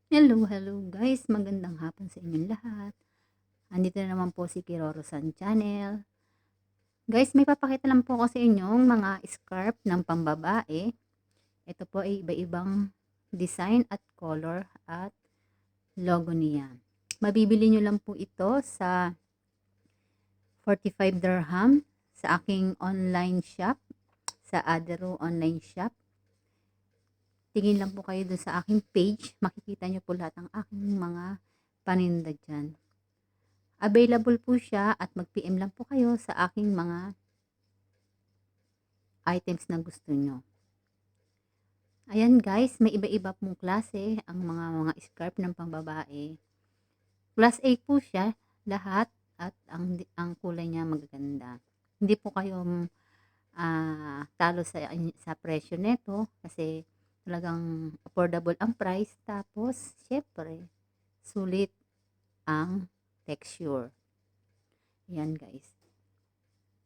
Hello guys, magandang hapon sa inyong lahat. Andito na naman po si Kiroro-san Channel. Guys, may papakita lang po ako sa inyong mga scarf ng pambabae. Ito po ay iba-ibang design at color at logo niya. Mabibili nyo lang po ito sa 45 dirham sa aking online shop, sa Adero online shop. Tingin lang po kayo dun sa aking page, makikita nyo po lahat ng aking mga paninda dyan. Available po siya at mag-PM lang po kayo sa aking mga items na gusto nyo. Ayan guys, may iba-iba pong klase ang mga scarf ng pambabae. Class A po siya, lahat, at ang kulay niya magaganda. Hindi po kayo talo sa presyo nito kasi talagang affordable ang price. Tapos, syempre, sulit ang texture. Ayan guys.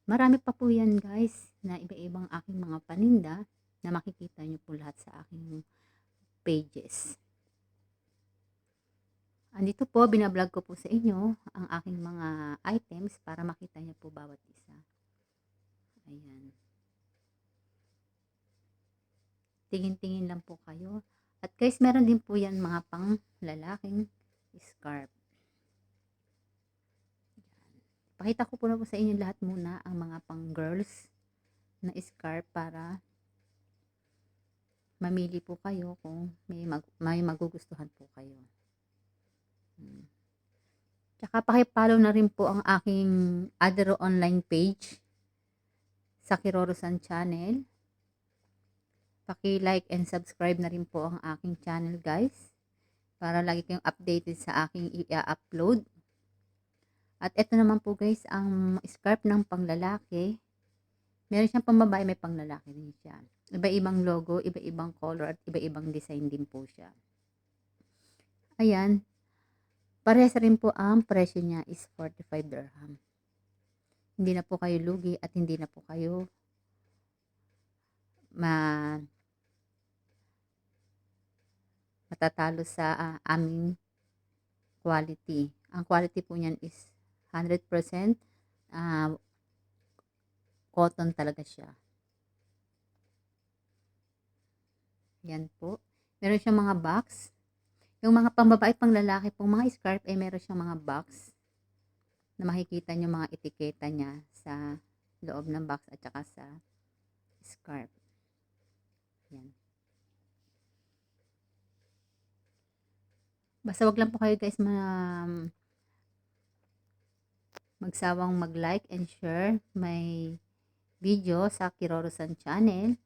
Marami pa po yan guys na iba-ibang aking mga paninda na makikita nyo po lahat sa aking pages. Andito po, binablog ko po sa inyo ang aking mga items para makita nyo po bawat isa. Ayan. Tingin-tingin lang po kayo. At guys, meron din po yan mga pang lalaking scarf. Pakita ko po na po sa inyo lahat muna ang mga pang girls na scarf para mamili po kayo kung may magugustuhan po kayo. Tsaka paki-follow na rin po ang aking Adero online page sa Kiroro-san Channel. Paki-like and subscribe na rin po ang aking channel guys para lagi kayong updated sa aking i-upload. At ito naman po guys ang scarf ng panglalaki. Meron siyang pambabae, may panglalaki din siya. Iba-ibang logo, iba-ibang color at iba-ibang design din po siya. Ayan. Parehas rin po ang presyo niya is 45 dirham. Hindi na po kayo lugi at hindi na po kayo matatalo sa aming quality. Ang quality po niyan is 100% cotton talaga siya. Yan po. Meron siyang mga box. Yung mga pambabae pang lalaki pong mga scarf ay meron siyang mga box na makikita nyo mga etiketa niya sa loob ng box at saka sa scarf. Yan. Basta wag lang po kayo guys magsawang mag-like and share my video sa Kiroro-san Channel.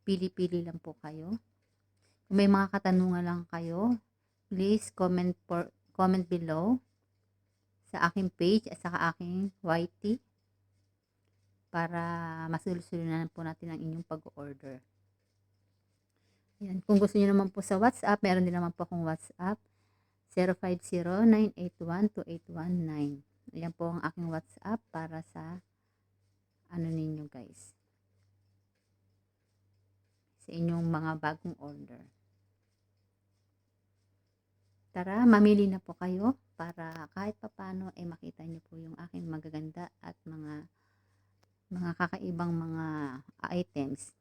Pili-pili lang po kayo. Kung may mga katanungan lang kayo, please comment below sa aking page at saka aking YT para masolusyonan po natin ang inyong pag-order. Ayan. Kung gusto niyo naman po sa WhatsApp, meron din naman po akong WhatsApp 050-981-2819. Ayan po ang aking WhatsApp para sa ninyo guys. Sa inyong mga bagong order. Tara, mamili na po kayo para kahit papano ay makita niyo po yung aking magaganda at mga kakaibang mga items.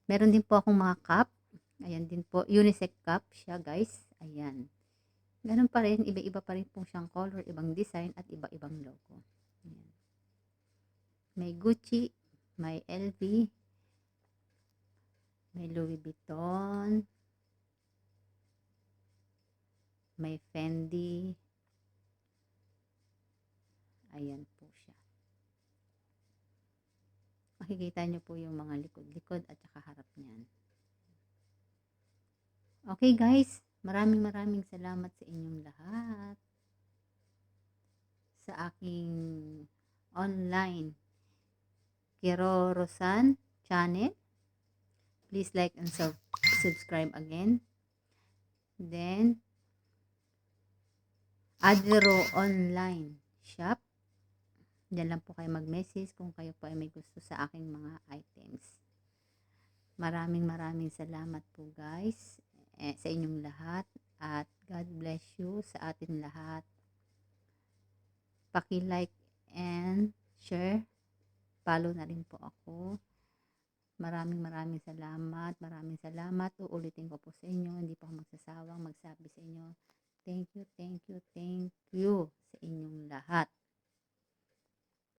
Meron din po akong mga cup. Ayan din po, unisex cup siya guys. Ayan. Ganun pa rin, iba-iba pa rin po siyang color, ibang design at iba-ibang logo. Ayan. May Gucci, may LV, may Louis Vuitton, may Fendi. Ayan po siya. Makikita nyo po yung mga likod-likod at saka harap niyan. Okay guys, maraming salamat sa inyong lahat sa aking online Kiroro-san Channel. Please like and subscribe again. Then, Adero Online Shop. Diyan lang po kayo mag-message kung kayo po ay may gusto sa aking mga items. Maraming salamat po guys sa inyong lahat at po sa atin lahat. Paki-like and share. Follow na rin po ako. Maraming salamat. Maraming salamat. Uulitin ko po sa inyo. Hindi po ako magsasawang magsabi sa inyo. Thank you sa inyong lahat.